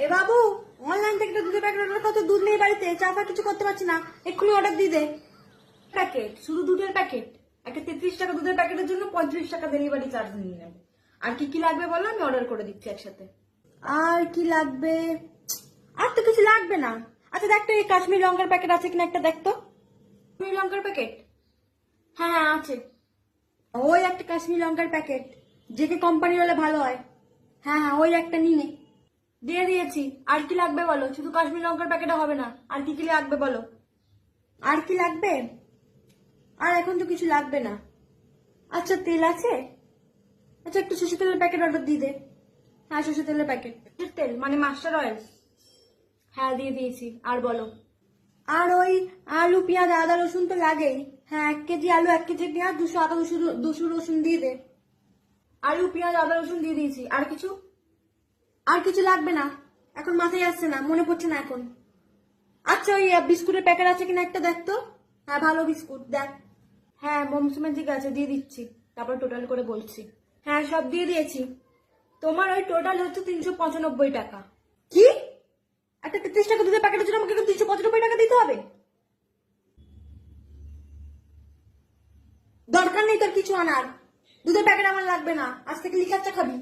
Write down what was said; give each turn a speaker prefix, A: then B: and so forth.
A: এ বাবু, online থেকে একটা দুধের প্যাকেট অর্ডার করতে, দুধ নেই বাড়িতে, চা ফা কিছু করতে পারছি না, এক্ষুনি অর্ডার দিয়ে দে। প্যাকেট, শুধু দুধের প্যাকেট, একটা 33 টাকা দুধের প্যাকেটের জন্য 35 টাকা ডেলিভারি চার্জ নিয়ে নেবে। আর কি কি লাগবে বলো, আমি অর্ডার করে দিচ্ছি একসাথে। আর কি লাগবে? আর তো কিছু লাগবে না। আচ্ছা দেখ তো, এই কাশ্মীর লঙ্কার প্যাকেট আছে কিনা একটা দেখ তো। কাশ্মীর লঙ্কার প্যাকেট, হ্যাঁ হ্যাঁ আছে। ওই একটা কাশ্মীর লঙ্কার প্যাকেট, যে কে কোম্পানির হলে ভালো হয়। হ্যাঁ হ্যাঁ, ওই একটা নিয়ে নে। দিয়ে দিয়েছি। আর কি লাগবে বলো? শুধু কাশ্মীর লঙ্কার প্যাকেটে হবে না, আর কি কি লাগবে বলো? আর কি লাগবে? আর এখন তো কিছু লাগবে না। আচ্ছা তেল আছে? আচ্ছা একটু সরষে তেলের প্যাকেট অর্ডার দিয়ে দে। হ্যাঁ সরষে তেলের প্যাকেট, তেল মানে মাস্টার অয়েল। হ্যাঁ দিয়ে দিয়েছি। আর বলো? আর ওই আলু পেঁয়াজ আদা রসুন তো লাগেই। হ্যাঁ 1 কেজি আলু, 1 কেজি পেঁয়াজ, 200 আদা, 200 রসুন দিয়ে দে। আলু পেঁয়াজ আদা রসুন দিয়ে দিয়েছি। আর কিছু? আর কিছু লাগবে না, এখন মাথায় আসছে না, মনে পড়ছে না এখন। আচ্ছা ওই বিস্কুটের প্যাকেট আছে কিনা একটা দেখ তো। হ্যাঁ ভালো বিস্কুট দেখ। হ্যাঁ মমস ম্যাজিক আছে, দিয়ে দিচ্ছি, তারপর টোটাল করে বলছি। হ্যাঁ সব দিয়ে দিয়েছি। তোমার ওই টোটাল হচ্ছে 395 টাকা। কি? একটা 33 টাকা দুধের প্যাকেটের জন্য আমাকে 395 টাকা দিতে হবে? দরকার নেই তোর কিছু আনার, দুধের প্যাকেট আমার লাগবে না, আজ থেকে লিখাচ্ছা খাবি।